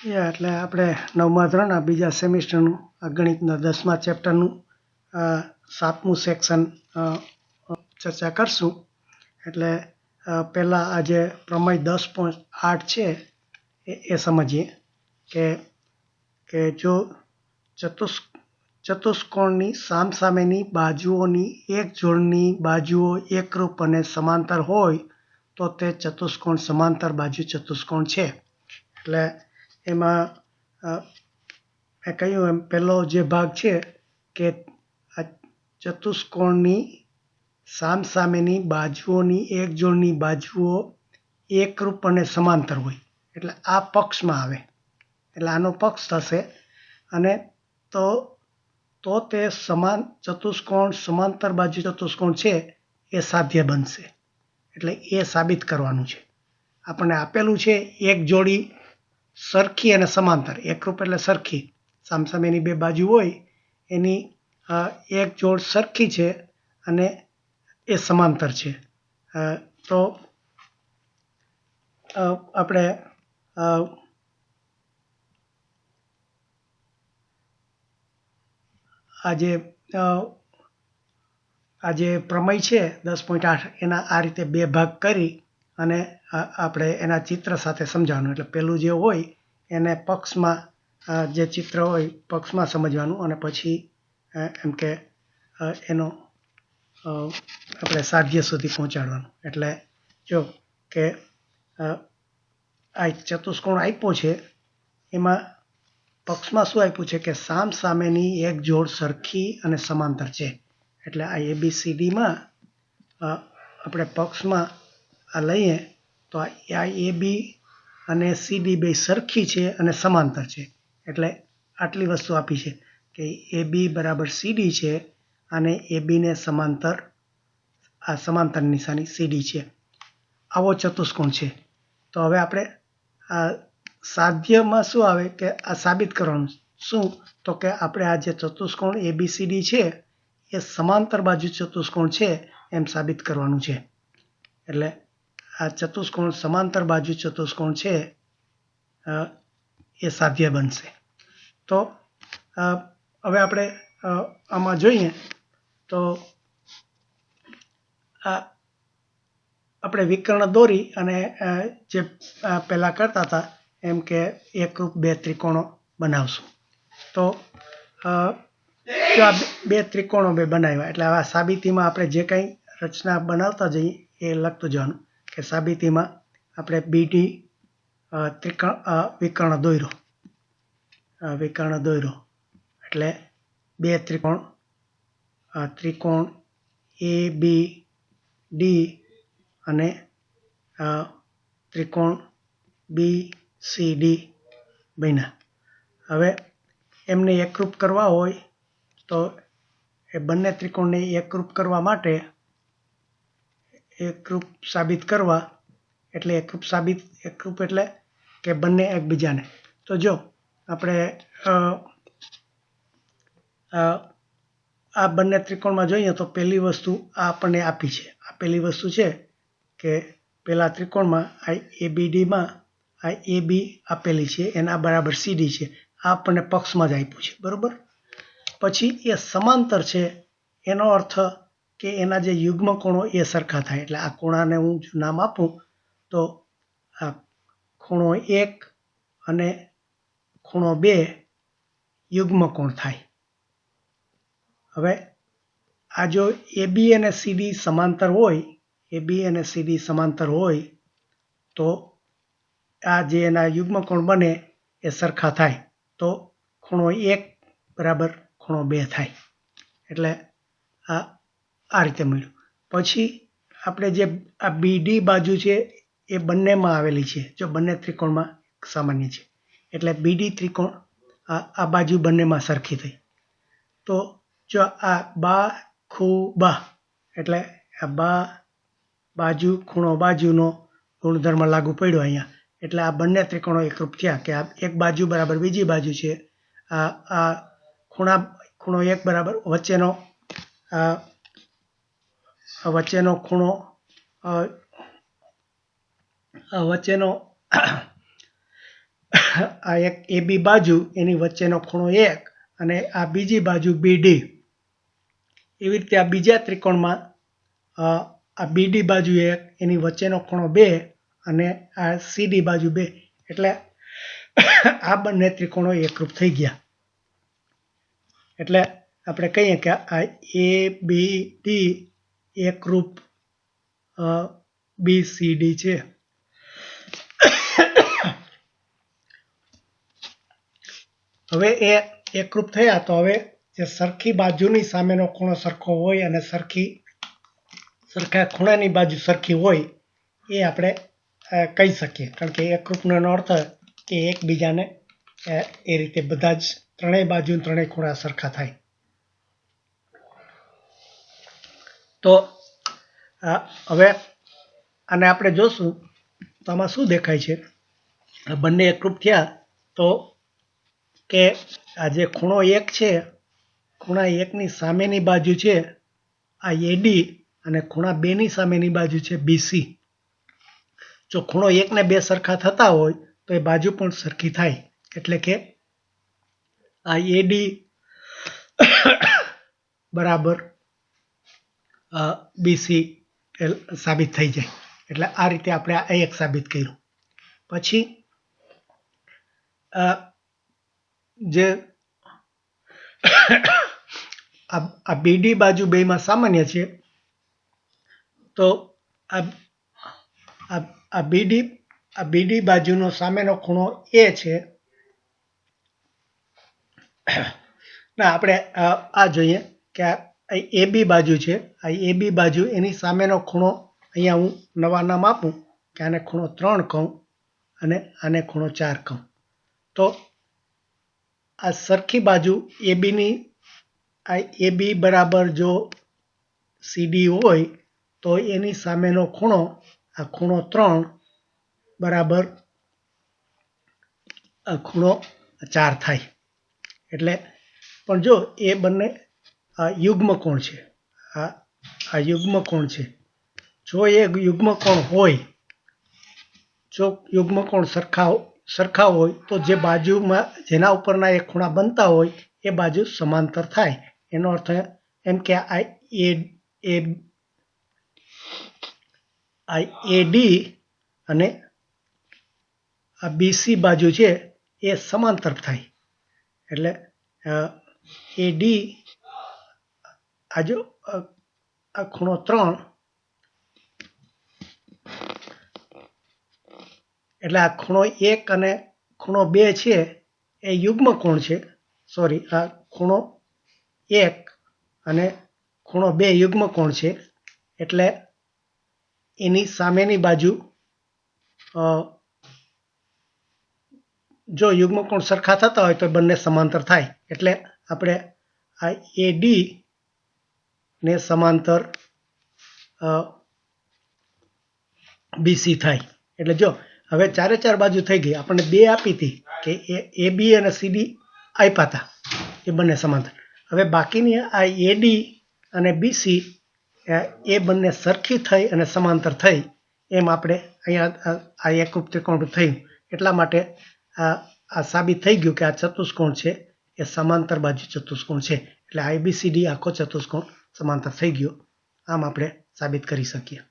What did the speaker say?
એટલે આપણે 9મા ધોરણના બીજા સેમિસ્ટરનું આ ગણિતના 10મા ચેપ્ટરનું 7મું સેક્શન ચર્ચા કરશું. એટલે પહેલાં આજે પ્રમેય 10.8 છે એ સમજીએ કે જો ચતુષ્કોણની સામસામેની બાજુઓની એક જોડની બાજુઓ એકરૂપ અને સમાંતર હોય તો તે ચતુષ્કોણ સમાંતર બાજુ ચતુષ્કોણ છે. એટલે એમાં મેં કહ્યું એમ પહેલો જે ભાગ છે કે આ ચતુષ્કોણની સામસામેની બાજુઓની એક જોડની બાજુઓ એકરૂપ અને સમાંતર હોય એટલે આ પક્ષમાં આવે એટલે આનો પક્ષ થશે અને તો તે ચતુષ્કોણ સમાંતર બાજુ ચતુષ્કોણ છે એ સાધ્ય બનશે. એટલે એ સાબિત કરવાનું છે. આપણને આપેલું છે એક જોડી સરખી અને સમાંતર. એકરૂપ એટલે સરખી, સામસામેની બે બાજુ હોય એની એક જોડ સરખી છે અને એ સમાંતર છે. તો આપણે આજે પ્રમેય છે 10.8 એના આ રીતે બે ભાગ કરી અને આપણે એના ચિત્ર સાથે સમજાવવાનું. એટલે પહેલું જે હોય એને પક્ષમાં જે ચિત્ર હોય પક્ષમાં સમજવાનું અને પછી એમ કે એનો આપણે સાધ્ય સુધી પહોંચાડવાનું. એટલે જો કે આ ચતુષ્કોણ આપ્યો છે એમાં પક્ષમાં શું આપ્યું છે કે સામસામેની એક જોડ સરખી અને સમાંતર છે. એટલે આ ABCDમાં આપણે પક્ષમાં આ લઈએ તો આ AB અને CD બે સરખી છે અને સમાંતર છે. એટલે આટલી વસ્તુ આપી છે કે AB બરાબર CD છે અને ABને સમાંતર આ સમાંતર નિશાની CD છે. આવો ચતુષ્કોણ છે. તો હવે આપણે આ સાધ્યમાં શું આવે કે આ સાબિત કરવાનું. શું? તો કે આપણે આ જે ચતુષ્કોણ ABCD છે એ સમાંતર બાજુ ચતુષ્કોણ છે એમ સાબિત કરવાનું છે. એટલે આ ચતુષ્કોણ સમાંતર બાજુ ચતુષ્કોણ છે એ સાધ્ય બનશે. તો હવે આપણે આમાં જોઈએ તો આપણે વિકર્ણ દોરી અને જે પહેલાં કરતા હતા એમ કે એકરૂપ બે ત્રિકોણો બનાવશું. તો જો આ બે ત્રિકોણો બનાવ્યા એટલે આ સાબિતીમાં આપણે જે કંઈ રચના બનાવતા જઈએ એ લખતું જવાનું કે સાબિતીમાં આપણે BD વિકર્ણ દોર્યો એટલે બે ત્રિકોણ ABD અને ત્રિકોણ BCD બન્યા. હવે એમને એકરૂપ કરવા હોય તો એ બંને ત્રિકોણને એકરૂપ કરવા માટે એકરૂપ સાબિત કરવા એટલે એકરૂપ એટલે કે બંને એકબીજાને. તો જો આપણે આ બંને ત્રિકોણમાં જોઈએ તો પહેલી વસ્તુ આ આપણને આપી છે. આ પહેલી વસ્તુ છે કે પહેલા ત્રિકોણમાં આ ABDમાં આ AB આપેલી છે એના બરાબર CD છે. આ આપણને પક્ષમાં જ આપ્યું છે, બરાબર. પછી એ સમાંતર છે એનો અર્થ કે એના જે યુગ્મ કોણો એ સરખા થાય. એટલે આ ખૂણાને હું નામ આપું તો આ ખૂણો 1 અને ખૂણો 2 યુગ્મ કોણ થાય. હવે આ જો AB અને CD સમાંતર હોય તો આ જે એના યુગ્મ કોણ બને એ સરખા થાય તો ખૂણો 1 બરાબર ખૂણો 2 થાય. એટલે આ રીતે મળ્યું. પછી આપણે જે આ BD બાજુ છે એ બંનેમાં આવેલી છે. જો બંને ત્રિકોણમાં સામાન્ય છે એટલે BD ત્રિકોણ આ બાજુ બંનેમાં સરખી થઈ. તો જો આ બા એટલે આ બાજુ ખૂણો બાજુનો ગુણધર્મ લાગુ પડ્યો અહીંયા. એટલે આ બંને ત્રિકોણો એકરૂપ થયા કે આ એક બાજુ બરાબર બીજી બાજુ છે. આ ખૂણો 1 બરાબર વચ્ચેનો ખૂણો આ એક AB બાજુ એની વચ્ચેનો ખૂણો 1 અને આ બીજી બાજુ BD. એવી રીતે આ બીજા ત્રિકોણમાં આ BD બાજુ 1 એની વચ્ચેનો ખૂણો 2 અને આ CD બાજુ 2. એટલે આ બંને ત્રિકોણો એકરૂપ થઈ ગયા. એટલે આપણે કહીએ કે આ ABD એકરૂપ BCD છે. હવે એ એકરૂપ થયા તો હવે જે સરખી બાજુની સામેનો ખૂણો સરખો હોય અને સરખા ખૂણાની બાજુ સરખી હોય એ આપણે કહી શકીએ. કારણ કે એકરૂપનો અર્થ કે એકબીજાને એ રીતે બધા જ ત્રણેય બાજુ ત્રણેય ખૂણા સરખા થાય. તો હવે આને આપણે જોશું તો આમાં શું દેખાય છે. આ બંને એકરૂપ થયા તો કે આ જે ખૂણો 1 છે, ખૂણા 1ની સામેની બાજુ છે આ AD અને ખૂણા 2ની સામેની બાજુ છે BC. જો ખૂણો 1 ને 2 સરખા થતા હોય તો એ બાજુ પણ સરખી થાય. એટલે કે આ AD બરાબર BC સાબિત થઈ જાય. એટલે આ રીતે આપણે આ એક સાબિત કર્યું. પછી જે આ BD બાજુ બેમાં સામાન્ય છે તો આ BD બાજુનો સામેનો ખૂણો A છે. ના, આપણે આ જોઈએ કે આ AB બાજુ છે. આ AB બાજુ એની સામેનો ખૂણો અહીંયા હું નવા નામ આપું કે આને ખૂણો 3 કહું અને આને ખૂણો 4 કહું. તો આ સરખી બાજુ ABની આ AB બરાબર જો CD હોય તો એની સામેનો ખૂણો આ ખૂણો 3 બરાબર આ ખૂણો 4 થાય. એટલે પણ જો એ બંને યુગ્મ કોણ છે, આ યુગ્મ કોણ છે. જો એ યુગ્મ કોણ હોય, જો યુગ્મ કોણ સરખા હોય તો જે બાજુમાં જેના ઉપરના એ ખૂણા બનતા હોય એ બાજુ સમાંતર થાય. એનો અર્થ એમ કે આ AD અને આ BC બાજુ છે એ સમાંતર થાય. એટલે AD આ જો આ ખૂણો 3 એટલે આ ખૂણો 1 અને ખૂણો 2 છે એ યુગ્મ કોણ છે. સોરી, આ ખૂણો 1 અને ખૂણો 2 યુગ્મ કોણ છે. એટલે એની સામેની બાજુ જો યુગ્મ કોણ સરખા થતા હોય તો બંને સમાંતર થાય. એટલે આપણે આ AD ને સમાંતર BC થાય. એટલે જો હવે ચારે ચાર બાજુ થઈ ગઈ. આપણને 2 આપી હતી કે AB અને CD આપ્યા હતા એ બંને સમાંતર. હવે બાકીની આ AD અને BC એ બંને સરખી થઈ અને સમાંતર થઈ એમ આપણે અહીંયા આ એકરૂપ ત્રિકોણ થયું. એટલા માટે આ સાબિત થઈ ગયું કે આ ચતુષ્કોણ છે એ સમાંતર બાજુ ચતુષ્કોણ છે. એટલે ABCD આખો ચતુષ્કોણ સમાંતર થઈ ગયો. આમ આપણે સાબિત કરી શકીએ.